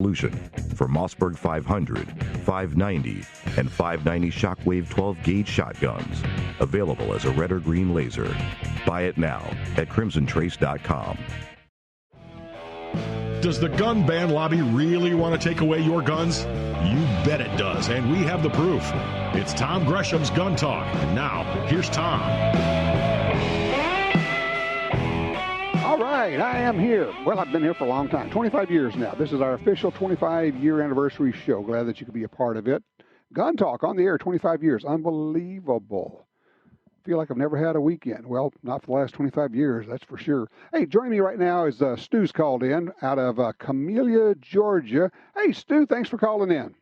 solution for Mossberg 500, 590, and 590 Shockwave 12-gauge shotguns. Available as a red or green laser. Buy it now at crimsontrace.com. Does the gun ban lobby really want to take away your guns? You bet it does, and we have the proof. It's Tom Gresham's Gun Talk. And now, here's Tom. All right, I am here. Well, I've been here for a long time, 25 years now. This is our official 25-year anniversary show. Glad that you could be a part of it. Gun Talk on the air, 25 years. Unbelievable. Feel like I've never had a weekend. Well, not for the last 25 years, that's for sure. Hey, joining me right now is Stu's called in out of Camellia, Georgia. Hey, Stu, thanks for calling in.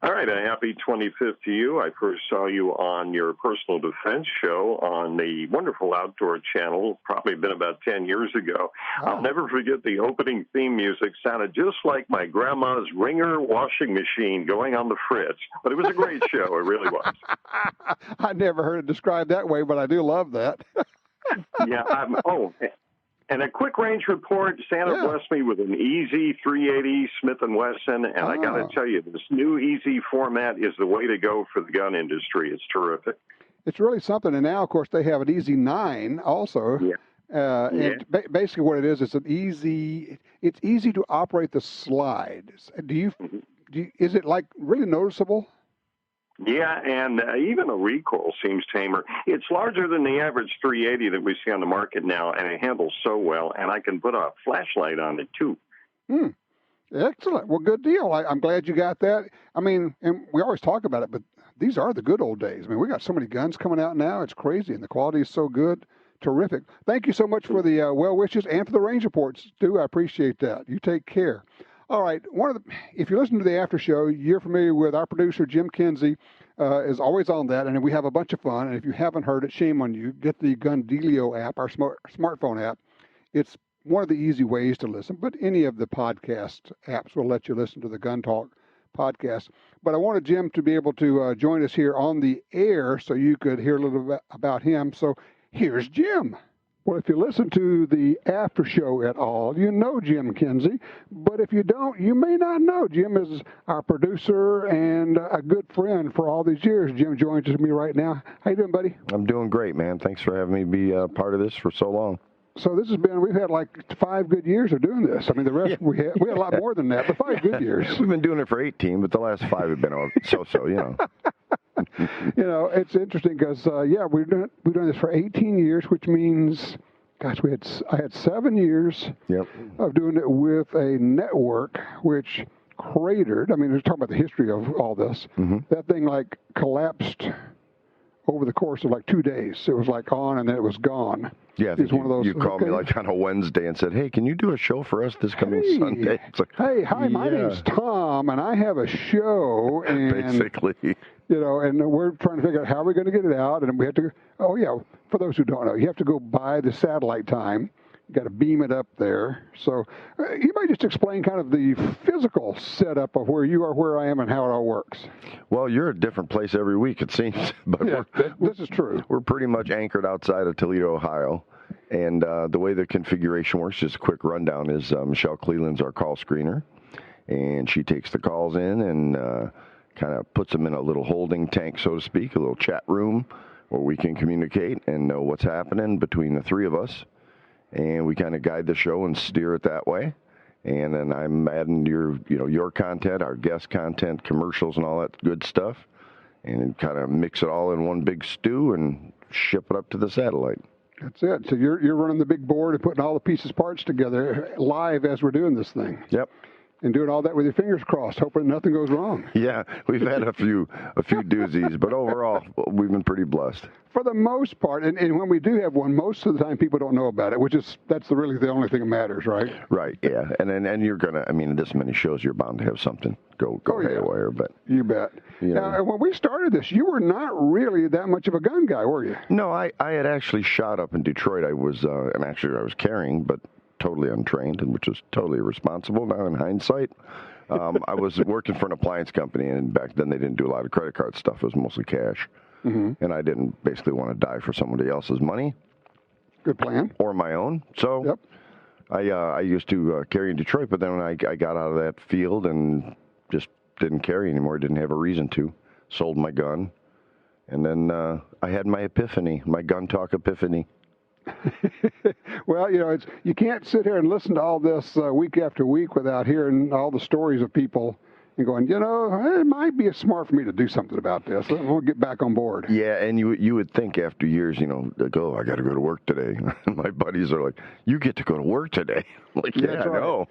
All right, a happy 25th to you. I first saw you on your personal defense show on the wonderful Outdoor Channel, probably been about 10 years ago. Oh. I'll never forget the opening theme music sounded just like my grandma's Ringer washing machine going on the fritz. But it was a great show, it really was. I never heard it described that way, but I do love that. Yeah, and a quick range report, Santa blessed me with an Easy 380 Smith & Wesson, and I got to tell you, this new Easy format is the way to go for the gun industry. It's terrific. It's really something, and now, of course, they have an Easy 9 also. Yeah. And basically what it is, it's easy to operate the slide. Is it like really noticeable? Yeah, and even a recoil seems tamer. It's larger than the average 380 that we see on the market now, and it handles so well, and I can put a flashlight on it, too. Excellent. Well, good deal. I'm glad you got that. I mean, and we always talk about it, but these are the good old days. I mean, we got so many guns coming out now. It's crazy, and the quality is so good. Terrific. Thank you so much for the well wishes and for the range reports, Stu. I appreciate that. You take care. All right. If you listen to the after show, you're familiar with our producer, Jim Kenzie, is always on that, and we have a bunch of fun. And if you haven't heard it, shame on you. Get the Gundealio app, our smartphone app. It's one of the easy ways to listen, but any of the podcast apps will let you listen to the Gun Talk podcast. But I wanted Jim to be able to join us here on the air so you could hear a little bit about him. So here's Jim. Well, if you listen to the after show at all, you know Jim Kenzie. But if you don't, you may not know. Jim is our producer and a good friend for all these years. Jim joins me right now. How you doing, buddy? I'm doing great, man. Thanks for having me be a part of this for so long. So we've had like 5 good years of doing this. I mean, the rest, we had a lot more than that, but 5 good years. We've been doing it for 18, but the last 5 have been so-so, you know. You know, it's interesting because, we've done this for 18 years, which means, gosh, I had 7 years of doing it with a network which cratered. I mean, we're talking about the history of all this. Mm-hmm. That thing like collapsed over the course of like 2 days. It was like on and then it was gone. Yeah, I think you called me like on a Wednesday and said, hey, can you do a show for us this coming Sunday? It's like, hi, my name's Tom, and I have a show. And, basically. You know, and we're trying to figure out how we're going to get it out. And we have to, for those who don't know, you have to go buy the satellite time. You got to beam it up there. So you might just explain kind of the physical setup of where you are, where I am, and how it all works. Well, you're a different place every week, it seems. But this is true. We're pretty much anchored outside of Toledo, Ohio. And the way the configuration works, just a quick rundown, is Michelle Cleland's our call screener. And she takes the calls in and kind of puts them in a little holding tank, so to speak, a little chat room where we can communicate and know what's happening between the three of us. And we kind of guide the show and steer it that way. And then I'm adding your content, our guest content, commercials, and all that good stuff, and kind of mix it all in one big stew and ship it up to the satellite. That's it. So you're running the big board and putting all the parts together live as we're doing this thing. Yep. And doing all that with your fingers crossed, hoping nothing goes wrong. Yeah, we've had a few doozies, but overall, we've been pretty blessed. For the most part, and when we do have one, most of the time people don't know about it, that's really the only thing that matters, right? Right, yeah. And you're going to, this many shows, you're bound to have something go haywire, but... You bet. Now, when we started this, you were not really that much of a gun guy, were you? No, I had actually shot up in Detroit. I was carrying, but totally untrained, and which is totally irresponsible now in hindsight. I was working for an appliance company, and back then they didn't do a lot of credit card stuff. It was mostly cash. Mm-hmm. And I didn't basically want to die for somebody else's money. Good plan. Or my own. So I used to carry in Detroit, but then when I got out of that field and just didn't carry anymore, didn't have a reason to, sold my gun, and then I had my epiphany, my gun talk epiphany. Well, you can't sit here and listen to all this week after week without hearing all the stories of people and going, it might be smart for me to do something about this. We'll get back on board. Yeah, and you would think after years, like, I got to go to work today. My buddies are like, you get to go to work today. I'm like, yeah, I know.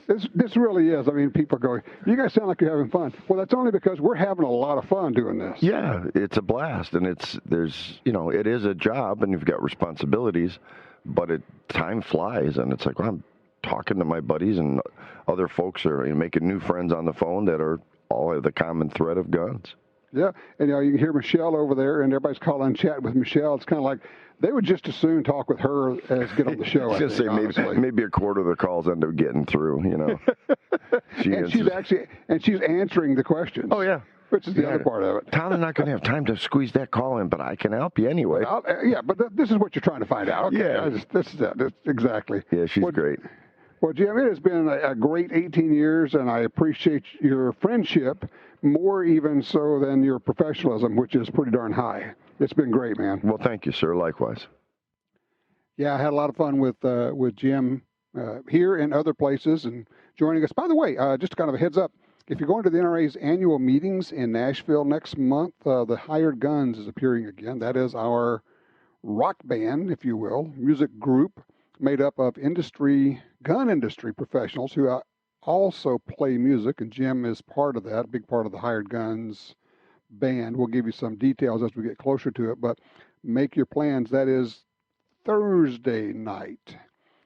This really is. I mean, people go, you guys sound like you're having fun. Well, that's only because we're having a lot of fun doing this. Yeah, it's a blast, and it is a job, and you've got responsibilities, but time flies, and it's like, well, I'm talking to my buddies, and other folks are making new friends on the phone that are all have the common thread of guns. Yeah, and you can hear Michelle over there, and everybody's calling chat with Michelle. It's kind of like they would just as soon talk with her as get on the show. I was going to say maybe a quarter of the calls end up getting through. She's answering the questions. Oh yeah, which is the other part of it. Tom, I'm not going to have time to squeeze that call in, but I can help you anyway. But this is what you're trying to find out. Okay, yeah, this is it. Exactly. Yeah, she's great. Well, Jim, it has been a great 18 years, and I appreciate your friendship more even so than your professionalism, which is pretty darn high. It's been great, man. Well, thank you, sir. Likewise. Yeah, I had a lot of fun with Jim here and other places and joining us. By the way, just kind of a heads up, if you're going to the NRA's annual meetings in Nashville next month, the Hired Guns is appearing again. That is our rock band, if you will, music group made up of gun industry professionals who also play music, and Jim is part of that, a big part of the Hired Guns band. We'll give you some details as we get closer to it, but make your plans. That is Thursday night,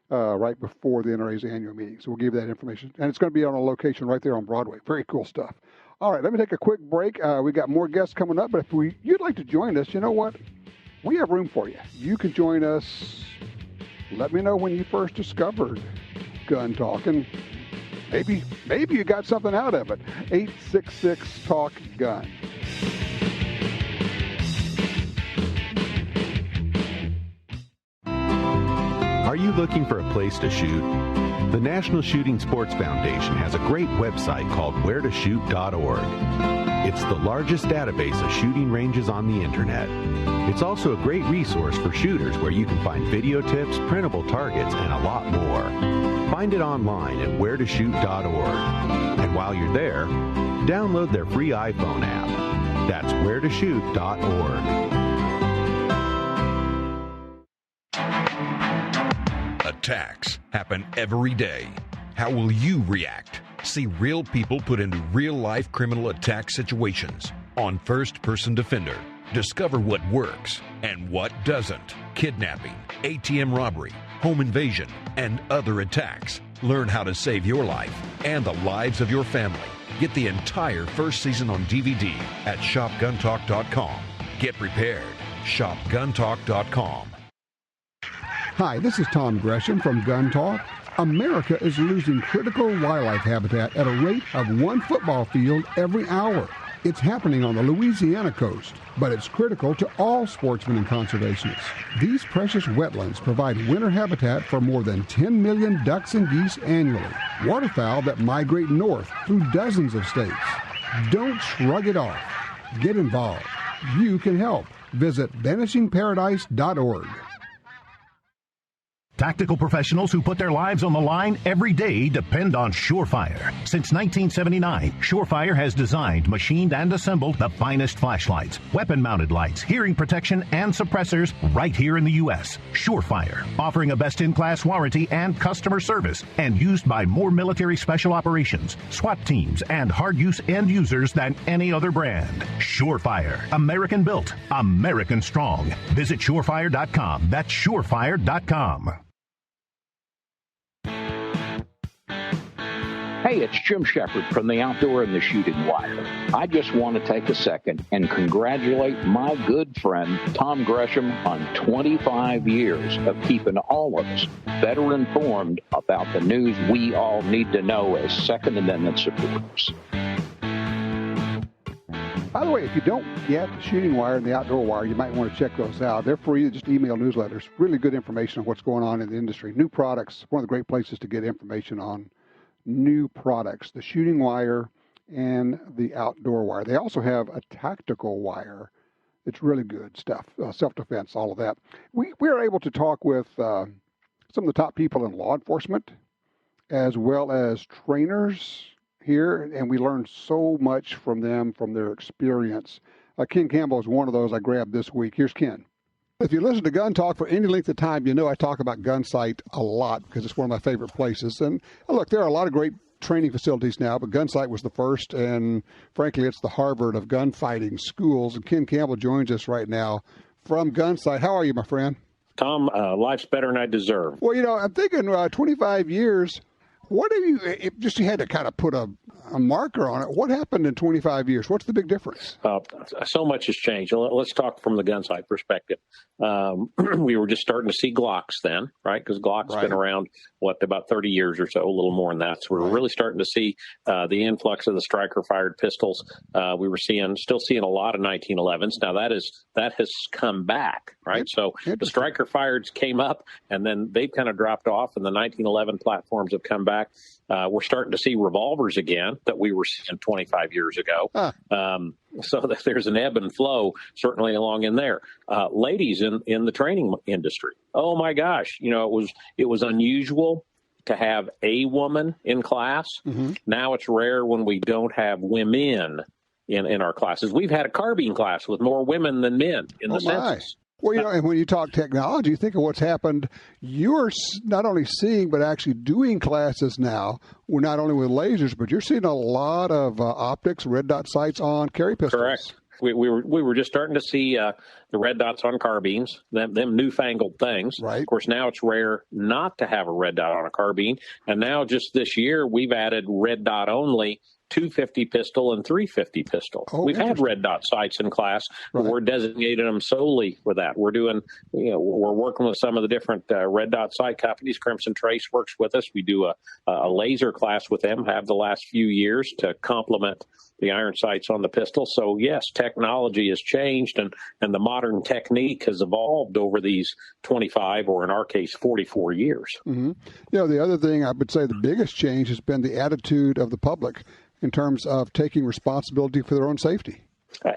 right before the NRA's annual meeting. So we'll give you that information. And it's going to be on a location right there on Broadway. Very cool stuff. All right, let me take a quick break. We got more guests coming up, but if you'd like to join us, you know what? We have room for you. You can join us. Let me know when you first discovered Gun Talk, and maybe you got something out of it. 866-TALK-GUN. Are you looking for a place to shoot? The National Shooting Sports Foundation has a great website called wheretoshoot.org. It's the largest database of shooting ranges on the internet. It's also a great resource for shooters where you can find video tips, printable targets, and a lot more. Find it online at wheretoshoot.org. And while you're there, download their free iPhone app. That's wheretoshoot.org. Attacks happen every day. How will you react? See real people put into real-life criminal attack situations on First Person Defender. Discover what works and what doesn't. Kidnapping, ATM robbery, home invasion, and other attacks. Learn how to save your life and the lives of your family. Get the entire first season on DVD at shopguntalk.com. Get prepared. shopguntalk.com. Hi, this is Tom Gresham from Gun Talk. America is losing critical wildlife habitat at a rate of 1 football field every hour. It's happening on the Louisiana coast, but it's critical to all sportsmen and conservationists. These precious wetlands provide winter habitat for more than 10 million ducks and geese annually, waterfowl that migrate north through dozens of states. Don't shrug it off. Get involved. You can help. Visit vanishingparadise.org. Tactical professionals who put their lives on the line every day depend on Surefire. Since 1979, Surefire has designed, machined, and assembled the finest flashlights, weapon-mounted lights, hearing protection, and suppressors right here in the U.S. Surefire, offering a best-in-class warranty and customer service, and used by more military special operations, SWAT teams, and hard-use end users than any other brand. Surefire, American-built, American-strong. Visit Surefire.com. That's Surefire.com. Hey, it's Jim Shepard from the Outdoor and the Shooting Wire. I just want to take a second and congratulate my good friend Tom Gresham on 25 years of keeping all of us better informed about the news we all need to know as Second Amendment supporters. By the way, if you don't get the shooting wire and the outdoor wire, you might want to check those out. They're free. Just email newsletters. Really good information on what's going on in the industry. New products, one of the great places to get information on new products, the shooting wire and the outdoor wire. They also have a tactical wire. It's really good stuff, self-defense, all of that. We are able to talk with some of the top people in law enforcement as well as trainers here, and we learned so much from them, from their experience. Ken Campbell is one of those I grabbed this week. Here's Ken. If you listen to Gun Talk for any length of time, you know I talk about Gunsight a lot because it's one of my favorite places. And look, there are a lot of great training facilities now, but Gunsight was the first, and frankly, it's the Harvard of gunfighting schools. And Ken Campbell joins us right now from Gunsight. How are you, my friend? Tom, life's better than I deserve. Well, I'm thinking 25 years. What have you, you had to kind of put a marker on it. What happened in 25 years? What's the big difference? So much has changed. Let's talk from the Gunsight perspective. We were just starting to see Glocks then, right? Because Glock's been around, about 30 years or so, a little more than that. So we're really starting to see the influx of the striker-fired pistols. We were still seeing a lot of 1911s. Now that has come back, right? So the striker-fireds came up, and then they've kind of dropped off, and the 1911 platforms have come back. We're starting to see revolvers again that we were seeing 25 years ago. So that there's an ebb and flow certainly along in there. Ladies in the training industry. Oh my gosh. It was unusual to have a woman in class. Mm-hmm. Now it's rare when we don't have women in our classes. We've had a carbine class with more women than men in the census. Well, and when you talk technology, you think of what's happened. You're not only seeing, but actually doing classes now. We're not only with lasers, but you're seeing a lot of optics, red dot sights on carry pistols. Correct. We were just starting to see the red dots on carbines, them newfangled things. Right. Of course, now it's rare not to have a red dot on a carbine. And now just this year, we've added red dot only 250 pistol and 350 pistol. We've had red dot sights in class, but we're designating them solely with that. We're doing, we're working with some of the different red dot sight companies. Crimson Trace works with us. We do a laser class with them, have the last few years to complement the iron sights on the pistol. So yes, technology has changed, and the modern technique has evolved over these 25, or in our case, 44 years. Mm-hmm. The other thing I would say the biggest change has been the attitude of the public in terms of taking responsibility for their own safety.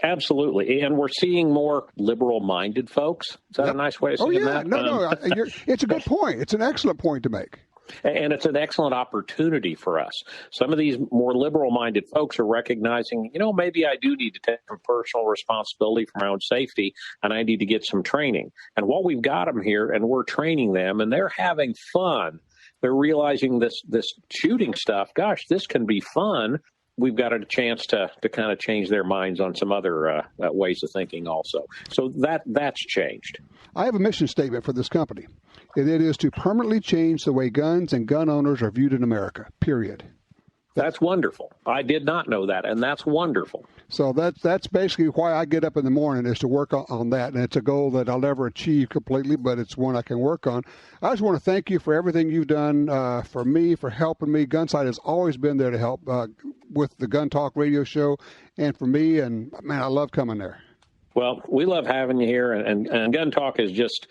Absolutely. And we're seeing more liberal-minded folks. Is that a nice way of saying that? No. It's a good point. It's an excellent point to make. And it's an excellent opportunity for us. Some of these more liberal-minded folks are recognizing, maybe I do need to take some personal responsibility for my own safety, and I need to get some training. And while we've got them here and we're training them and they're having fun, they're realizing this shooting stuff, gosh, this can be fun. We've got a chance to kind of change their minds on some other ways of thinking also. So that's changed. I have a mission statement for this company, and it is to permanently change the way guns and gun owners are viewed in America, period. That's wonderful. I did not know that, and that's wonderful. So that's basically why I get up in the morning, is to work on that. And it's a goal that I'll never achieve completely, but it's one I can work on. I just want to thank you for everything you've done for me, for helping me. Gunsight has always been there to help with the Gun Talk radio show and for me. And, man, I love coming there. Well, we love having you here, and Gun Talk is just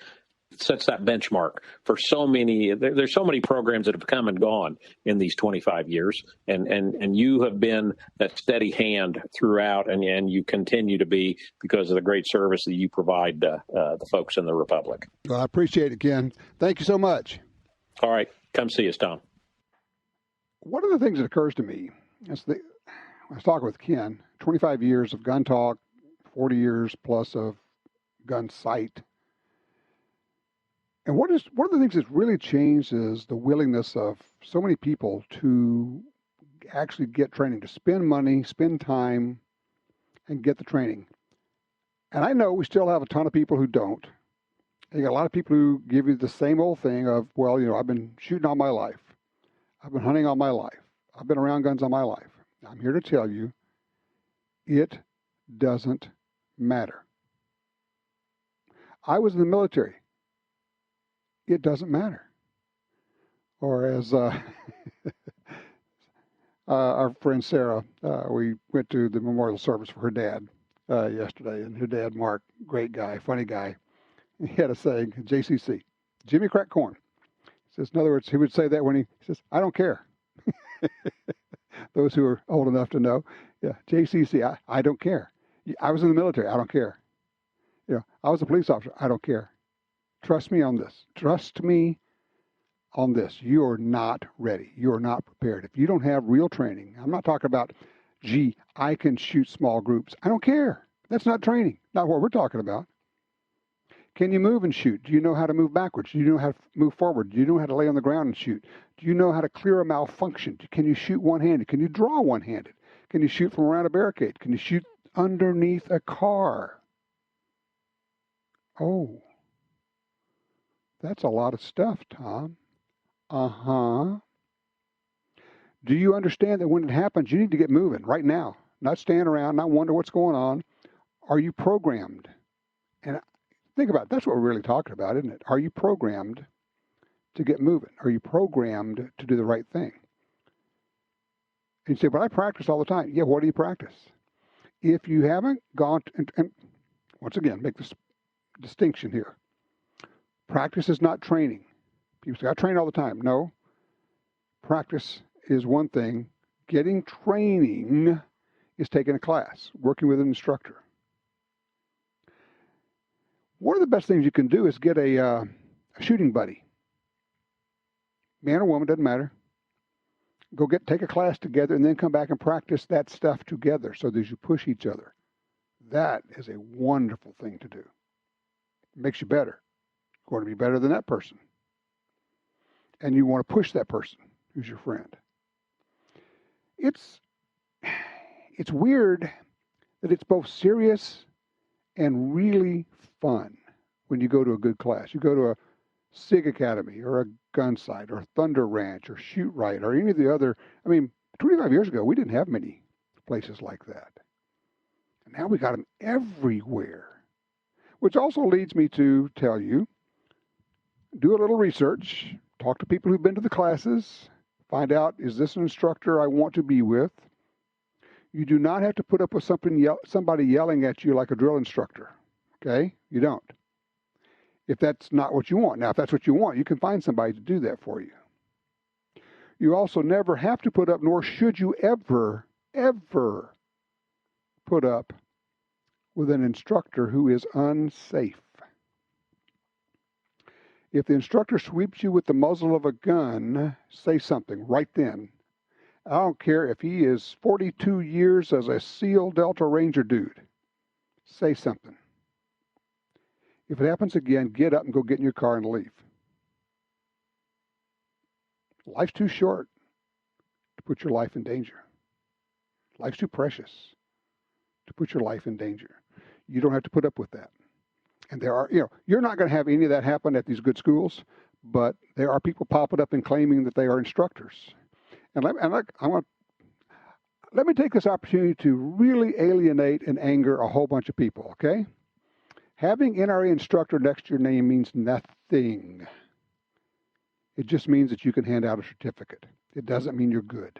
sets that benchmark for so many. There's so many programs that have come and gone in these 25 years, and you have been that steady hand throughout, and you continue to be, because of the great service that you provide the folks in the Republic. Well, I appreciate it, Ken. Thank you so much. All right. Come see us, Tom. One of the things that occurs to me is I was talking with Ken, 25 years of Gun Talk, 40 years plus of Gunsight. And one of the things that's really changed is the willingness of so many people to actually get training, to spend money, spend time, and get the training. And I know we still have a ton of people who don't. You got a lot of people who give you the same old thing of, well, I've been shooting all my life. I've been hunting all my life. I've been around guns all my life. I'm here to tell you, it doesn't matter. I was in the military. It doesn't matter. Or as our friend Sarah, we went to the memorial service for her dad yesterday, and her dad, Mark, great guy, funny guy, he had a saying, JCC, Jimmy Crack Corn. He says, in other words, he would say that when he says, I don't care. Those who are old enough to know, yeah, JCC, I don't care. I was in the military, I don't care. I was a police officer, I don't care. Trust me on this. Trust me on this. You are not ready. You are not prepared. If you don't have real training, I'm not talking about, gee, I can shoot small groups. I don't care. That's not training. Not what we're talking about. Can you move and shoot? Do you know how to move backwards? Do you know how to move forward? Do you know how to lay on the ground and shoot? Do you know how to clear a malfunction? Can you shoot one-handed? Can you draw one-handed? Can you shoot from around a barricade? Can you shoot underneath a car? Oh, that's a lot of stuff, Tom. Uh-huh. Do you understand that when it happens, you need to get moving right now, not stand around, not wonder what's going on? Are you programmed? And think about it. That's what we're really talking about, isn't it? Are you programmed to get moving? Are you programmed to do the right thing? And you say, but I practice all the time. Yeah, what do you practice? If you haven't gone, and once again, make this distinction here. Practice is not training. People say, I train all the time. No. Practice is one thing. Getting training is taking a class, working with an instructor. One of the best things you can do is get a shooting buddy. Man or woman, doesn't matter. Go take a class together and then come back and practice that stuff together so that you push each other. That is a wonderful thing to do. It makes you better. You want to be better than that person. And you want to push that person who's your friend. It's weird that it's both serious and really fun when you go to a good class. You go to a Sig Academy or a gun site or Thunder Ranch or Shoot Right or any of the other. 25 years ago, we didn't have many places like that. And now we got them everywhere. Which also leads me to tell you, do a little research, talk to people who've been to the classes, find out, is this an instructor I want to be with? You do not have to put up with somebody yelling at you like a drill instructor, okay? You don't. If that's not what you want. Now, if that's what you want, you can find somebody to do that for you. You also never have to put up, nor should you ever put up with an instructor who is unsafe. If the instructor sweeps you with the muzzle of a gun, say something right then. I don't care if he is 42 years as a SEAL Delta Ranger dude. Say something. If it happens again, get up and go get in your car and leave. Life's too short to put your life in danger. Life's too precious to put your life in danger. You don't have to put up with that. And there are, you're not going to have any of that happen at these good schools, but there are people popping up and claiming that they are instructors. And let me take this opportunity to really alienate and anger a whole bunch of people, okay? Having NRA instructor next to your name means nothing. It just means that you can hand out a certificate. It doesn't mean you're good.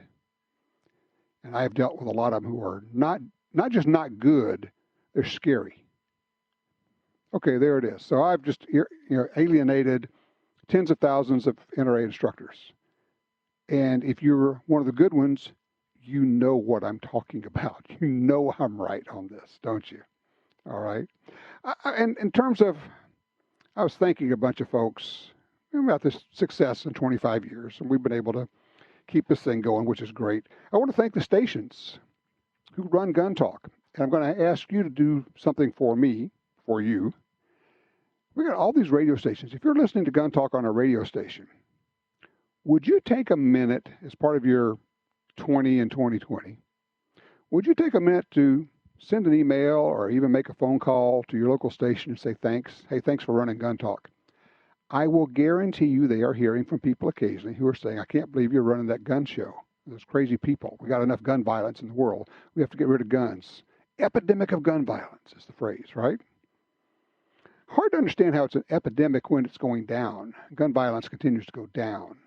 And I have dealt with a lot of them who are not just not good, they're scary. Okay, there it is. So I've just alienated tens of thousands of NRA instructors. And if you're one of the good ones, you know what I'm talking about. You know I'm right on this, don't you? All right. And in terms of, I was thanking a bunch of folks about this success in 25 years, and we've been able to keep this thing going, which is great. I want to thank the stations who run Gun Talk. And I'm going to ask you to do something for me, for you. We got all these radio stations. If you're listening to Gun Talk on a radio station, would you take a minute as part of your 20 in 2020? Would you take a minute to send an email or even make a phone call to your local station and say thanks? Hey, thanks for running Gun Talk. I will guarantee you they are hearing from people occasionally who are saying, I can't believe you're running that gun show. Those crazy people. We got enough gun violence in the world. We have to get rid of guns. Epidemic of gun violence is the phrase, right? Hard to understand how it's an epidemic when it's going down. Gun violence continues to go down.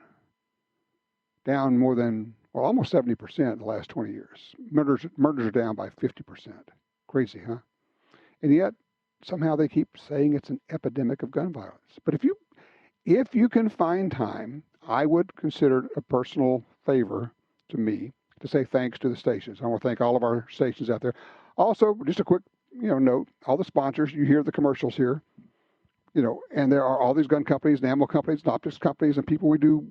Down more than, almost 70% in the last 20 years. Murders are down by 50%. Crazy, huh? And yet, somehow they keep saying it's an epidemic of gun violence. But if you can find time, I would consider it a personal favor to me to say thanks to the stations. I want to thank all of our stations out there. Also, just a quick, note, all the sponsors, you hear the commercials here, and there are all these gun companies and ammo companies and optics companies and people we do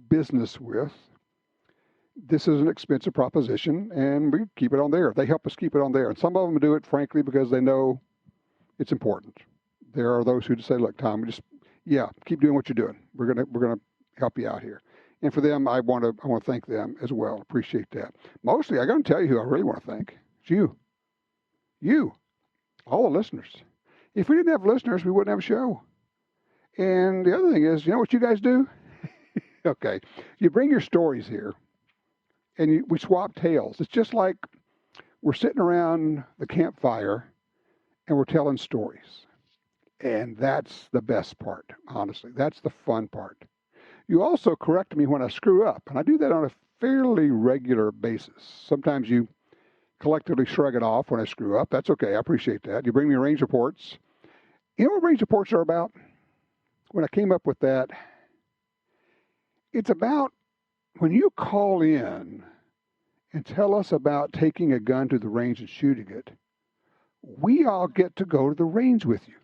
business with. This is an expensive proposition, and we keep it on there. They help us keep it on there. And some of them do it, frankly, because they know it's important. There are those who just say, look, Tom, keep doing what you're doing. We're gonna help you out here. And for them, I want to thank them as well. Appreciate that. Mostly, I'm going to tell you who I really want to thank. It's you. You, all the listeners. If we didn't have listeners, we wouldn't have a show. And the other thing is, you know what you guys do? Okay, you bring your stories here, and we swap tales. It's just like we're sitting around the campfire, and we're telling stories. And that's the best part, honestly. That's the fun part. You also correct me when I screw up, and I do that on a fairly regular basis. Sometimes you collectively shrug it off when I screw up. That's okay. I appreciate that. You bring me range reports. You know what range reports are about? When I came up with that, it's about when you call in and tell us about taking a gun to the range and shooting it, we all get to go to the range with you.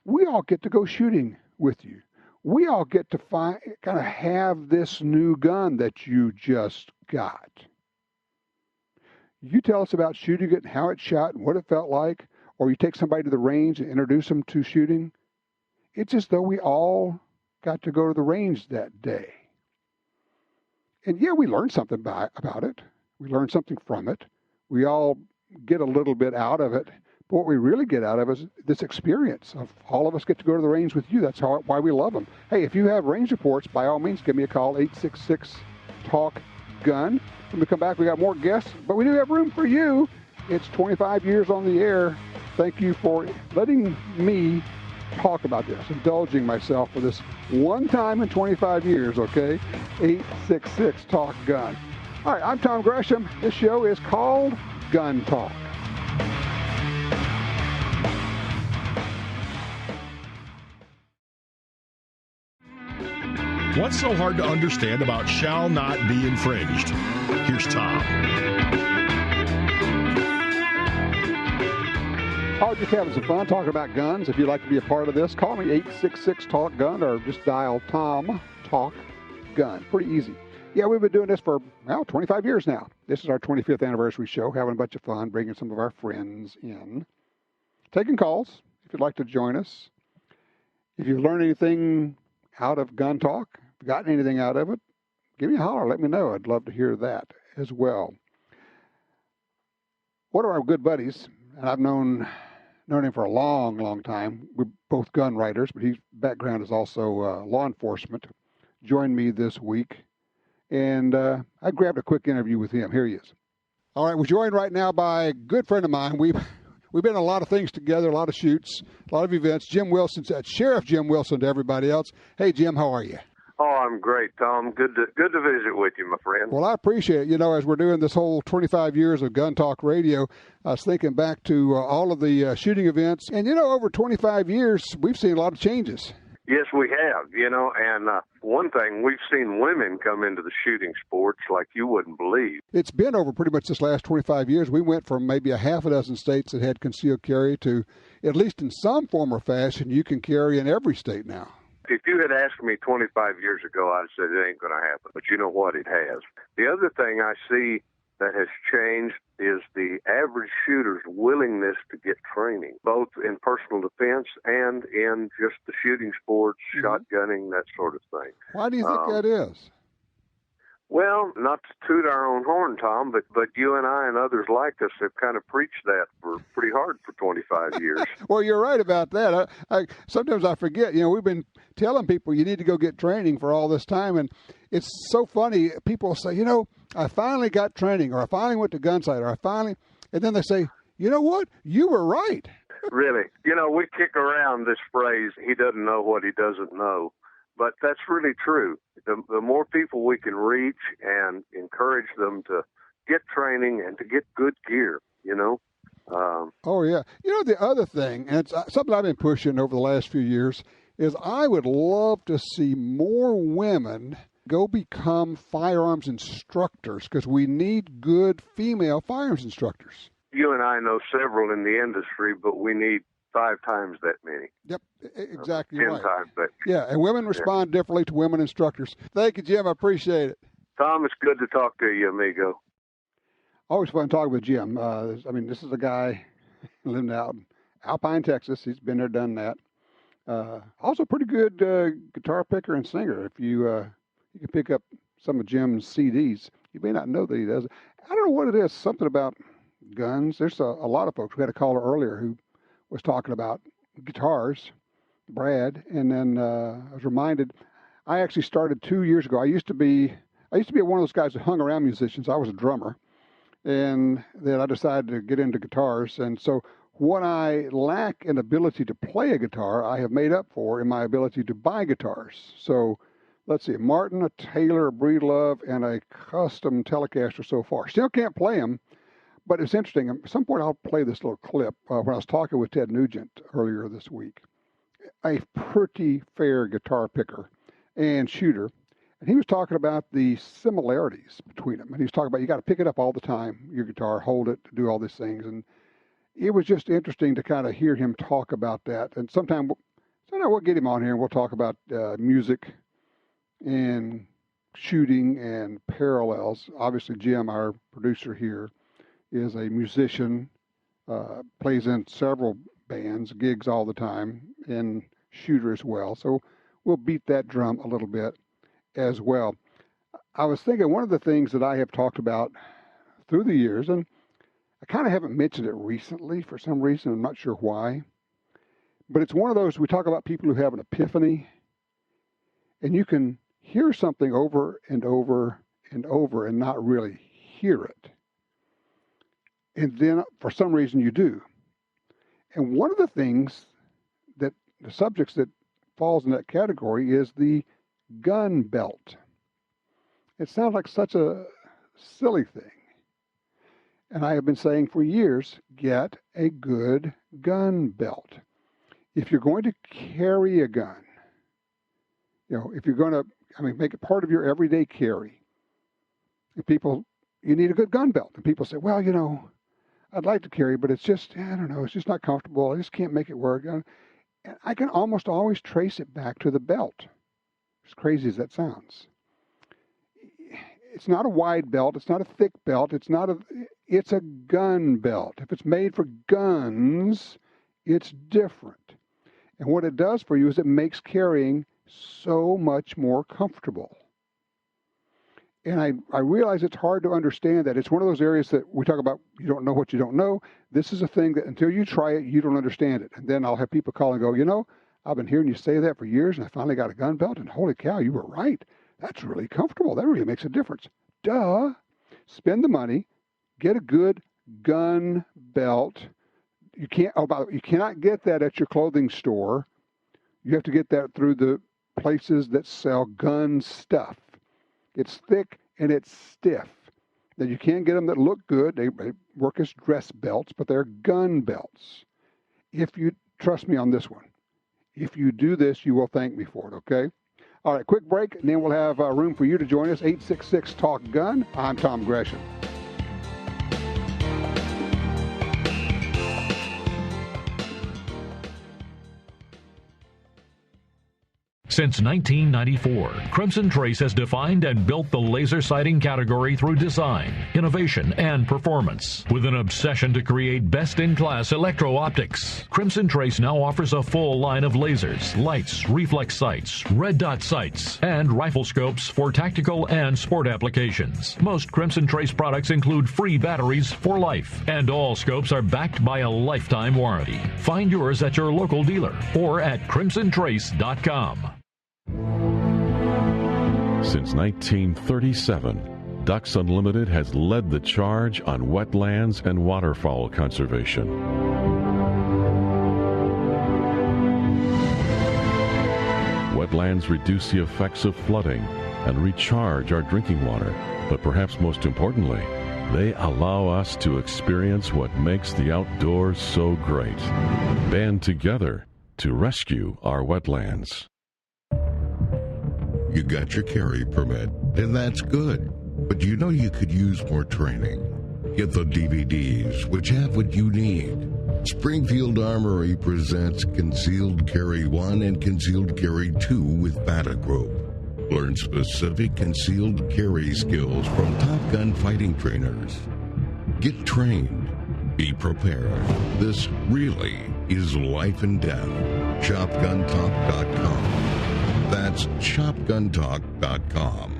We all get to go shooting with you. We all get to kind of have this new gun that you just got. You tell us about shooting it and how it shot and what it felt like, or you take somebody to the range and introduce them to shooting. It's as though we all got to go to the range that day. And yeah, we learned something about it. We learned something from it. We all get a little bit out of it. But what we really get out of it is this experience of all of us get to go to the range with you. That's why we love them. Hey, if you have range reports, by all means, give me a call, 866-TALK-GUN. When we come back, we got more guests, but we do have room for you. It's 25 years on the air. Thank you for letting me talk about this, indulging myself for this one time in 25 years, okay? 866-TALK-GUN. All right, I'm Tom Gresham. This show is called Gun Talk. What's so hard to understand about shall not be infringed? Here's Tom. Oh, just having some fun talking about guns. If you'd like to be a part of this, call me 866-TALK-GUN or just dial Tom Talk Gun. Pretty easy. Yeah, we've been doing this for, 25 years now. This is our 25th anniversary show, having a bunch of fun, bringing some of our friends in. Taking calls, if you'd like to join us. If you've learned anything out of Gun Talk, gotten anything out of it, give me a holler. Let me know. I'd love to hear that as well. One of our good buddies, and I've known him for a long, long time. We're both gun writers, but his background is also law enforcement. Joined me this week, and I grabbed a quick interview with him. Here he is. All right, we're joined right now by a good friend of mine. We've been in a lot of things together, a lot of shoots, a lot of events. Jim Wilson, Sheriff Jim Wilson to everybody else. Hey, Jim, how are you? Oh, I'm great, Tom. Good to visit with you, my friend. Well, I appreciate it. As we're doing this whole 25 years of Gun Talk Radio, I was thinking back to all of the shooting events. And, over 25 years, we've seen a lot of changes. Yes, we have, and one thing, we've seen women come into the shooting sports like you wouldn't believe. It's been over pretty much this last 25 years. We went from maybe a half a dozen states that had concealed carry to, at least in some form or fashion, you can carry in every state now. If you had asked me 25 years ago, I'd have said it ain't going to happen. But you know what? It has. The other thing I see that has changed is the average shooter's willingness to get training, both in personal defense and in just the shooting sports, shotgunning, that sort of thing. Why do you think that is? Well, not to toot our own horn, Tom, but you and I and others like us have kind of preached that for pretty hard for 25 years. Well, you're right about that. Sometimes I forget. We've been telling people you need to go get training for all this time, and it's so funny. People say, I finally got training, or I finally went to Gunsight, and then they say, you know what? You were right. Really. We kick around this phrase, he doesn't know what he doesn't know. But that's really true. The more people we can reach and encourage them to get training and to get good gear, Oh, yeah. You know, the other thing, and it's something I've been pushing over the last few years, is I would love to see more women go become firearms instructors, because we need good female firearms instructors. You and I know several in the industry, but we need 5 times that many. Yep, exactly 10 right. times that. Yeah, and women respond differently to women instructors. Thank you, Jim. I appreciate it. Tom, it's good to talk to you, amigo. Always fun talking with Jim. This is a guy living out in Alpine, Texas. He's been there, done that. Also pretty good guitar picker and singer. If you can pick up some of Jim's CDs, you may not know that he does it. I don't know what it is, something about guns. There's a lot of folks. We had a caller earlier who was talking about guitars, Brad, and then I was reminded, I actually started 2 years ago. I used to be one of those guys that hung around musicians. I was a drummer, and then I decided to get into guitars. And so what I lack in ability to play a guitar, I have made up for in my ability to buy guitars. So let's see, a Martin, a Taylor, a Breedlove, and a custom Telecaster so far. Still can't play them, but it's interesting. At some point, I'll play this little clip when I was talking with Ted Nugent earlier this week. A pretty fair guitar picker and shooter. And he was talking about the similarities between them. And he was talking about you got to pick it up all the time, your guitar, hold it, do all these things. And it was just interesting to kind of hear him talk about that. And sometime we'll get him on here and we'll talk about music and shooting and parallels. Obviously, Jim, our producer here, is a musician, plays in several bands, gigs all the time, and shooter as well. So we'll beat that drum a little bit as well. I was thinking one of the things that I have talked about through the years, and I kind of haven't mentioned it recently for some reason, I'm not sure why, but it's one of those, we talk about people who have an epiphany, and you can hear something over and over and over and not really hear it. And then for some reason you do. And one of the things that the subjects that falls in that category is the gun belt. It sounds like such a silly thing. And I have been saying for years, get a good gun belt. If you're going to carry a gun, if you're going to, make it part of your everyday carry, you need a good gun belt. And people say, well, I'd like to carry, but it's just, I don't know, it's just not comfortable. I just can't make it work. And I can almost always trace it back to the belt, as crazy as that sounds. It's not a wide belt. It's not a thick belt. It's a gun belt. If it's made for guns, it's different. And what it does for you is it makes carrying so much more comfortable. And I realize it's hard to understand that. It's one of those areas that we talk about, you don't know what you don't know. This is a thing that until you try it, you don't understand it. And then I'll have people call and go, I've been hearing you say that for years, and I finally got a gun belt, and holy cow, you were right. That's really comfortable. That really makes a difference. Duh. Spend the money. Get a good gun belt. You cannot get that at your clothing store. You have to get that through the places that sell gun stuff. It's thick and it's stiff. Now, you can get them that look good. They work as dress belts, but they're gun belts. Trust me on this one. If you do this, you will thank me for it, okay? All right, quick break, and then we'll have room for you to join us. 866-TALK-GUN. I'm Tom Gresham. Since 1994, Crimson Trace has defined and built the laser sighting category through design, innovation, and performance. With an obsession to create best-in-class electro-optics, Crimson Trace now offers a full line of lasers, lights, reflex sights, red dot sights, and rifle scopes for tactical and sport applications. Most Crimson Trace products include free batteries for life, and all scopes are backed by a lifetime warranty. Find yours at your local dealer or at crimsontrace.com. Since 1937, Ducks Unlimited has led the charge on wetlands and waterfowl conservation. Wetlands reduce the effects of flooding and recharge our drinking water, but perhaps most importantly, They allow us to experience what makes the outdoors so great. Band together to rescue our wetlands. You got your carry permit, and that's good. But you know you could use more training. Get the DVDs, which have what you need. Springfield Armory presents Concealed Carry 1 and Concealed Carry 2 with Bata Group. Learn specific concealed carry skills from Top Gun fighting trainers. Get trained. Be prepared. This really is life and death. ShopGunTalk.com. That's ShopGunTalk.com.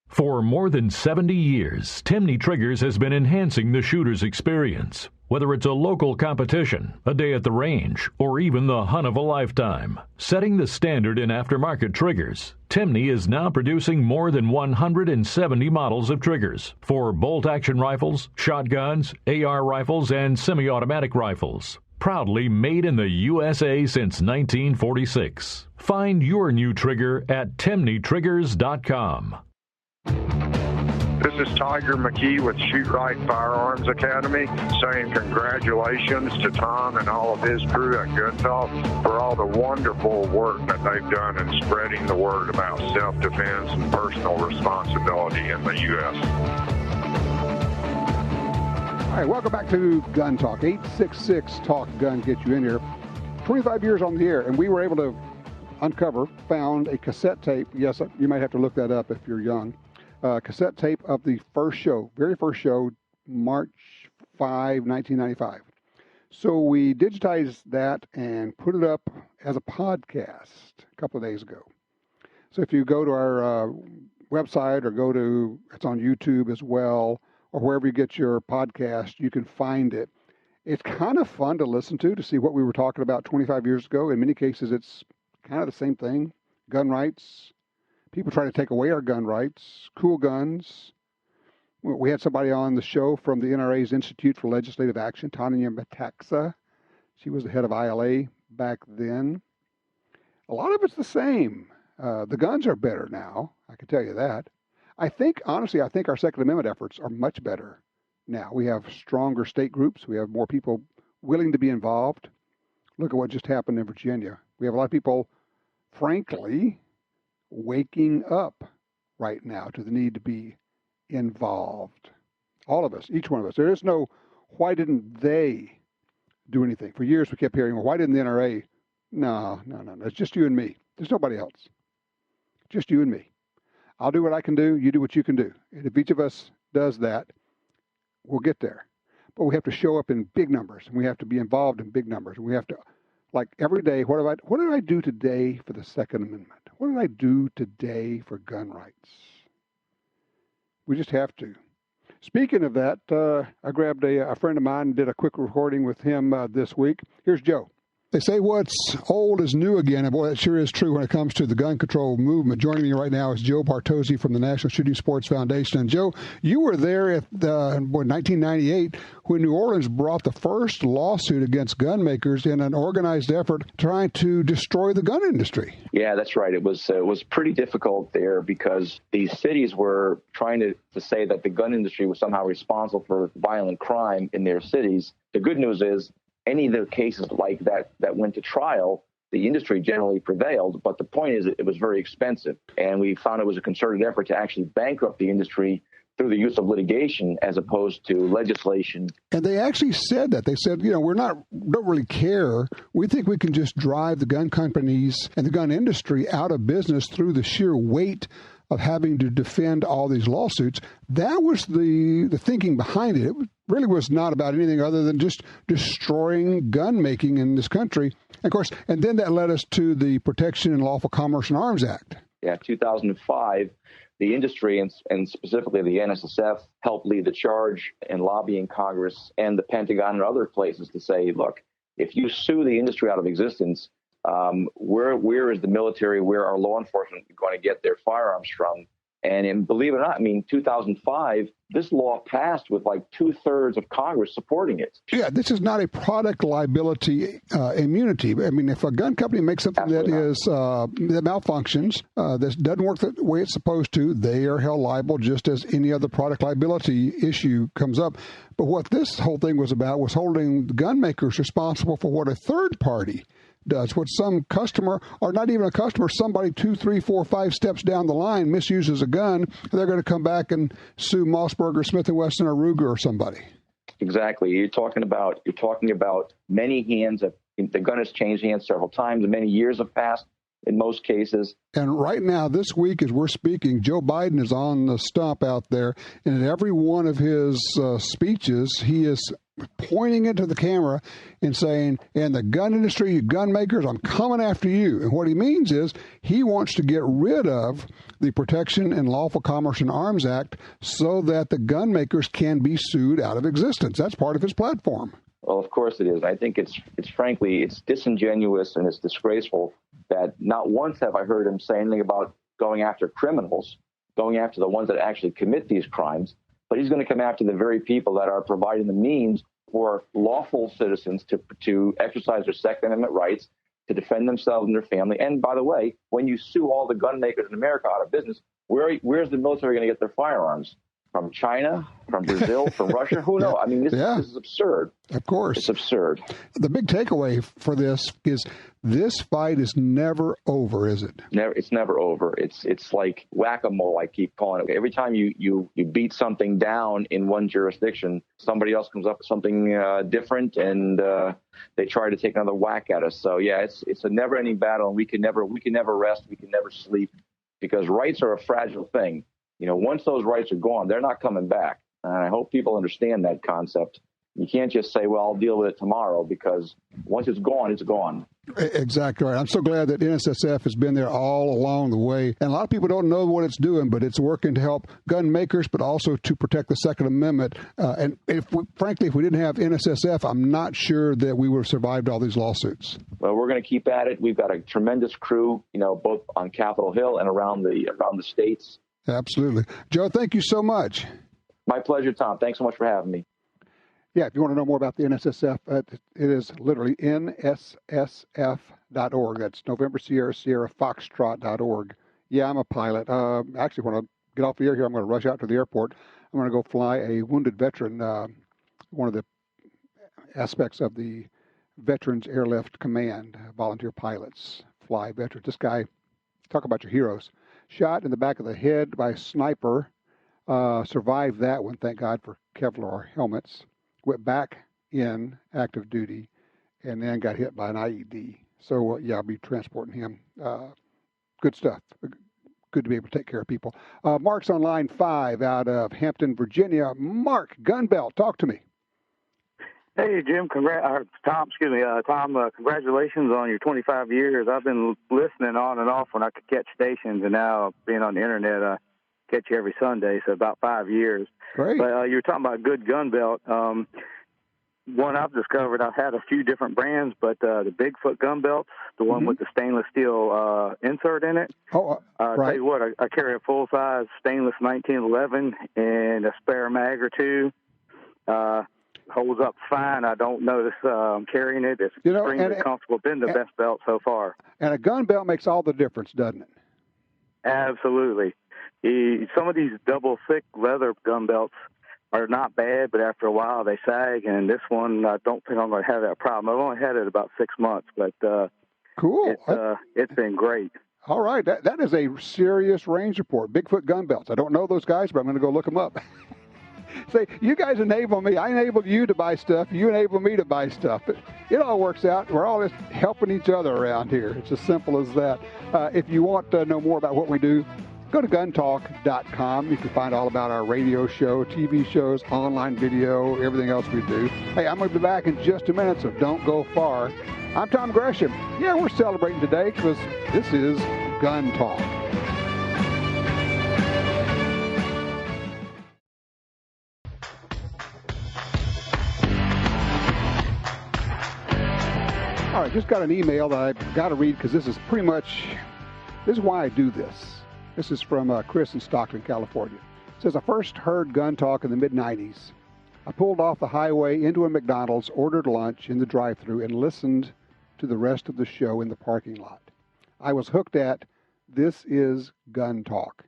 For more than 70 years, Timney Triggers has been enhancing the shooter's experience. Whether it's a local competition, a day at the range, or even the hunt of a lifetime. Setting the standard in aftermarket triggers, Timney is now producing more than 170 models of triggers for bolt-action rifles, shotguns, AR rifles, and semi-automatic rifles. Proudly made in the USA since 1946. Find your new trigger at TimneyTriggers.com. This is Tiger McKee with Shoot Right Firearms Academy, saying congratulations to Tom and all of his crew at Gun Talk for all the wonderful work that they've done in spreading the word about self-defense and personal responsibility in the U.S. All right, welcome back to Gun Talk. 866-TALK-GUN get you in here. 25 years on the air, and we were able to found a cassette tape. Yes, you might have to look that up if you're young. Cassette tape of the very first show, March 5, 1995. So we digitized that and put it up as a podcast a couple of days ago. So if you go to our website or it's on YouTube as well, or wherever you get your podcast, you can find it. It's kind of fun to listen to see what we were talking about 25 years ago. In many cases, it's kind of the same thing. Gun rights. People try to take away our gun rights. Cool guns. We had somebody on the show from the NRA's Institute for Legislative Action, Tanya Metaxa. She was the head of ILA back then. A lot of it's the same. The guns are better now. I can tell you that. Honestly, I think our Second Amendment efforts are much better now. We have stronger state groups. We have more people willing to be involved. Look at what just happened in Virginia. We have a lot of people, frankly, waking up right now to the need to be involved. All of us, each one of us. There is no, why didn't they do anything? For years we kept hearing, well, why didn't the NRA? No. It's just you and me. There's nobody else. Just you and me. I'll do what I can do. You do what you can do. And if each of us does that, we'll get there. But we have to show up in big numbers, and we have to be involved in big numbers. And we have to, like every day, what did I do today for the Second Amendment? What did I do today for gun rights? We just have to. Speaking of that, I grabbed a friend of mine and did a quick recording with him this week. Here's Joe. They say what's old is new again, and boy, that sure is true when it comes to the gun control movement. Joining me right now is Joe Bartozzi from the National Shooting Sports Foundation. And Joe, you were there in 1998 when New Orleans brought the first lawsuit against gun makers in an organized effort trying to destroy the gun industry. Yeah, that's right. It was pretty difficult there because these cities were trying to say that the gun industry was somehow responsible for violent crime in their cities. The good news is, any of the cases like that went to trial, the industry generally prevailed. But the point is it was very expensive. And we found it was a concerted effort to actually bankrupt the industry through the use of litigation as opposed to legislation. And they actually said that. They said, we don't really care. We think we can just drive the gun companies and the gun industry out of business through the sheer weight of having to defend all these lawsuits. That was the thinking behind it. It really was not about anything other than just destroying gun making in this country. Of course, and then that led us to the Protection and Lawful Commerce in Arms Act. Yeah, 2005, the industry and specifically the NSSF helped lead the charge in lobbying Congress and the Pentagon and other places to say, look, if you sue the industry out of existence, where is the military, where are law enforcement going to get their firearms from? And believe it or not, 2005, this law passed with like 2/3 of Congress supporting it. Yeah, this is not a product liability immunity. If a gun company makes something that malfunctions, that doesn't work the way it's supposed to, they are held liable just as any other product liability issue comes up. But what this whole thing was about was holding gun makers responsible for what a third party does, what some customer, or not even a customer, somebody 2, 3, 4, 5 steps down the line misuses a gun, they're going to come back and sue Mossberg, Smith & Wesson, or Ruger, or somebody. Exactly. You're talking about many hands. The gun has changed hands several times, and many years have passed in most cases. And right now, this week, as we're speaking, Joe Biden is on the stump out there, and in every one of his speeches, he is pointing into the camera and saying, "And the gun industry, you gun makers, I'm coming after you." And what he means is he wants to get rid of the Protection and Lawful Commerce in Arms Act so that the gun makers can be sued out of existence. That's part of his platform. Well, of course it is. I think it's frankly, it's disingenuous and it's disgraceful that not once have I heard him say anything about going after criminals, going after the ones that actually commit these crimes, but he's going to come after the very people that are providing the means for lawful citizens to exercise their Second Amendment rights, to defend themselves and their family. And by the way, when you sue all the gun makers in America out of business, where's the military going to get their firearms? From China, from Brazil, from Russia? Who knows? This is absurd. Of course. It's absurd. The big takeaway for this is this fight is never over, is it? It's never over. It's like whack-a-mole, I keep calling it. Every time you beat something down in one jurisdiction, somebody else comes up with something different, and they try to take another whack at us. So, yeah, it's a never-ending battle, and we can never rest, we can never sleep, because rights are a fragile thing. Once those rights are gone, they're not coming back. And I hope people understand that concept. You can't just say, well, I'll deal with it tomorrow, because once it's gone, it's gone. Exactly right. I'm so glad that NSSF has been there all along the way. And a lot of people don't know what it's doing, but it's working to help gun makers, but also to protect the Second Amendment. And if we didn't have NSSF, I'm not sure that we would have survived all these lawsuits. Well, we're going to keep at it. We've got a tremendous crew, both on Capitol Hill and around the states. Absolutely. Joe, thank you so much. My pleasure, Tom. Thanks so much for having me. Yeah, if you want to know more about the NSSF, it is literally nssf.org. That's November Sierra Foxtrot.org. Yeah, I'm a pilot. Actually, when I get off the air here, I'm going to rush out to the airport. I'm going to go fly a wounded veteran, one of the aspects of the Veterans Airlift Command, volunteer pilots fly veterans. This guy, talk about your heroes. Shot in the back of the head by a sniper, survived that one, thank God for Kevlar helmets, went back in active duty, and then got hit by an IED. So, I'll be transporting him. Good stuff. Good to be able to take care of people. Mark's on line 5 out of Hampton, Virginia. Mark, gun belt, talk to me. Hey, Jim, Tom, congratulations on your 25 years. I've been listening on and off when I could catch stations, and now being on the internet, I catch you every Sunday, so about 5 years. Great. But you were talking about a good gun belt. One I've discovered, I've had a few different brands, but the Bigfoot gun belts, the one with the stainless steel insert in it. Oh, right. Tell you what, I carry a full-size stainless 1911 and a spare mag or two. Holds up fine. I don't notice I'm carrying it. It's extremely comfortable. Been the best belt so far. And a gun belt makes all the difference, doesn't it? Absolutely. Some of these double thick leather gun belts are not bad, but after a while they sag, and this one, I don't think I'm going to have that problem. I've only had it about 6 months, but cool. It's been great. All right. That is a serious range report. Bigfoot gun belts. I don't know those guys, but I'm going to go look them up. Say, you guys enable me. I enable you to buy stuff. You enable me to buy stuff. It all works out. We're all just helping each other around here. It's as simple as that. If you want to know more about what we do, go to guntalk.com. You can find all about our radio show, TV shows, online video, everything else we do. Hey, I'm going to be back in just a minute, so don't go far. I'm Tom Gresham. Yeah, we're celebrating today because this is Gun Talk. All right, just got an email that I've got to read because this is why I do this. This is from Chris in Stockton, California. It says, I first heard Gun Talk in the mid-'90s. I pulled off the highway into a McDonald's, ordered lunch in the drive-thru, and listened to the rest of the show in the parking lot. I was hooked at This is Gun Talk.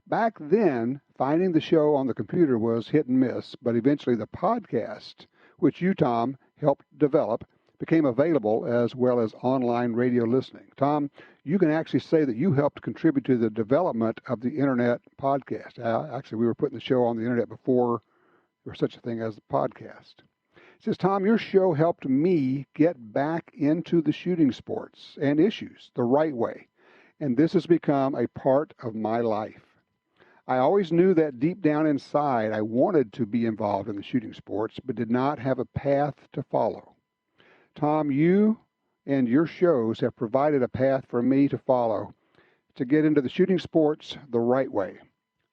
Back then, finding the show on the computer was hit and miss, but eventually the podcast, which you, Tom, helped develop, became available as well as online radio listening. Tom, you can actually say that you helped contribute to the development of the Internet podcast. Actually, we were putting the show on the Internet before there was such a thing as the podcast. It says, Tom, your show helped me get back into the shooting sports and issues the right way, and this has become a part of my life. I always knew that deep down inside I wanted to be involved in the shooting sports, but did not have a path to follow. Tom, you and your shows have provided a path for me to follow to get into the shooting sports the right way.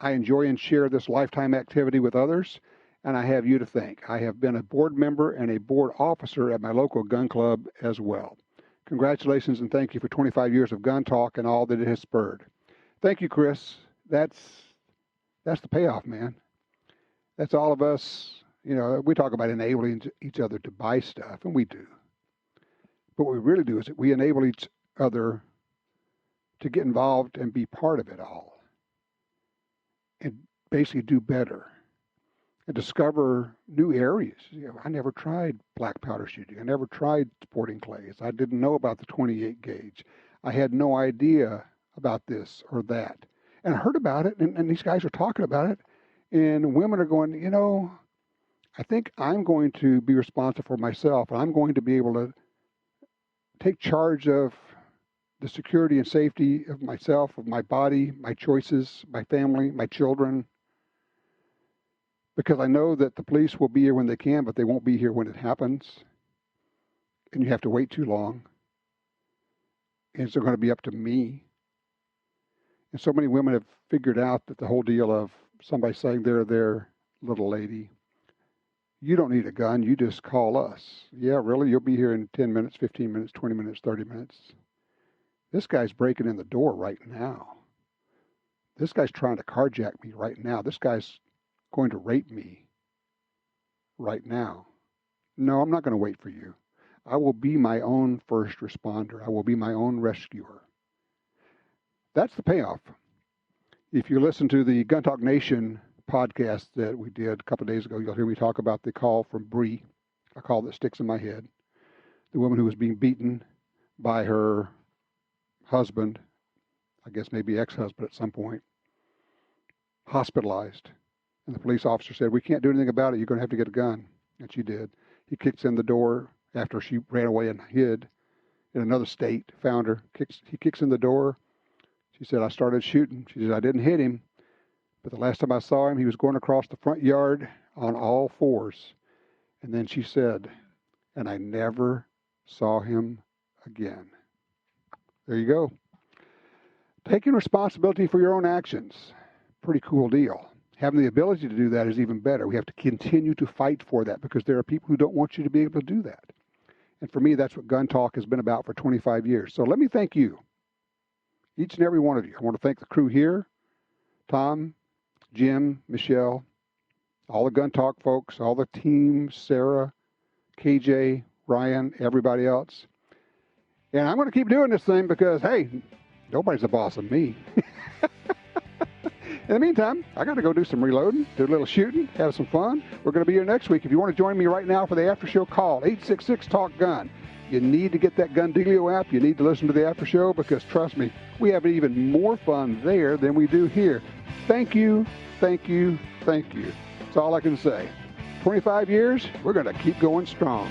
I enjoy and share this lifetime activity with others, and I have you to thank. I have been a board member and a board officer at my local gun club as well. Congratulations and thank you for 25 years of Gun Talk and all that it has spurred. Thank you, Chris. That's the payoff, man. That's all of us, we talk about enabling each other to buy stuff, and we do. But what we really do is we enable each other to get involved and be part of it all. And basically do better. And discover new areas. I never tried black powder shooting. I never tried sporting clays. I didn't know about the 28 gauge. I had no idea about this or that. And I heard about it, and these guys are talking about it, and women are going, I think I'm going to be responsible for myself, and I'm going to be able to take charge of the security and safety of myself, of my body, my choices, my family, my children, because I know that the police will be here when they can, but they won't be here when it happens, and you have to wait too long, and it's going to be up to me. And so many women have figured out that the whole deal of somebody saying they're their little lady, you don't need a gun, you just call us. Yeah, really? You'll be here in 10 minutes, 15 minutes, 20 minutes, 30 minutes. This guy's breaking in the door right now. This guy's trying to carjack me right now. This guy's going to rape me right now. No, I'm not going to wait for you. I will be my own first responder. I will be my own rescuer. That's the payoff. If you listen to the Gun Talk Nation podcast that we did a couple of days ago, you'll hear me talk about the call from Bree, a call that sticks in my head. The woman who was being beaten by her husband, I guess maybe ex-husband at some point, hospitalized. And the police officer said, we can't do anything about it. You're going to have to get a gun. And she did. He kicks in the door after she ran away and hid in another state, found her. He kicks in the door. She said, I started shooting. She said, I didn't hit him. But the last time I saw him, he was going across the front yard on all fours. And then she said, and I never saw him again. There you go. Taking responsibility for your own actions. Pretty cool deal. Having the ability to do that is even better. We have to continue to fight for that because there are people who don't want you to be able to do that. And for me, that's what Gun Talk has been about for 25 years. So let me thank you, each and every one of you. I want to thank the crew here, Tom, Jim, Michelle, all the Gun Talk folks, all the team, Sarah, KJ, Ryan, everybody else. And I'm going to keep doing this thing because, hey, nobody's the boss of me. In the meantime, I got to go do some reloading, do a little shooting, have some fun. We're going to be here next week. If you want to join me right now for the after show, call 866-TALK-GUN. You need to get that Gun Dealio app. You need to listen to the after show because, trust me, we have even more fun there than we do here. Thank you, thank you, thank you. That's all I can say. 25 years, we're going to keep going strong.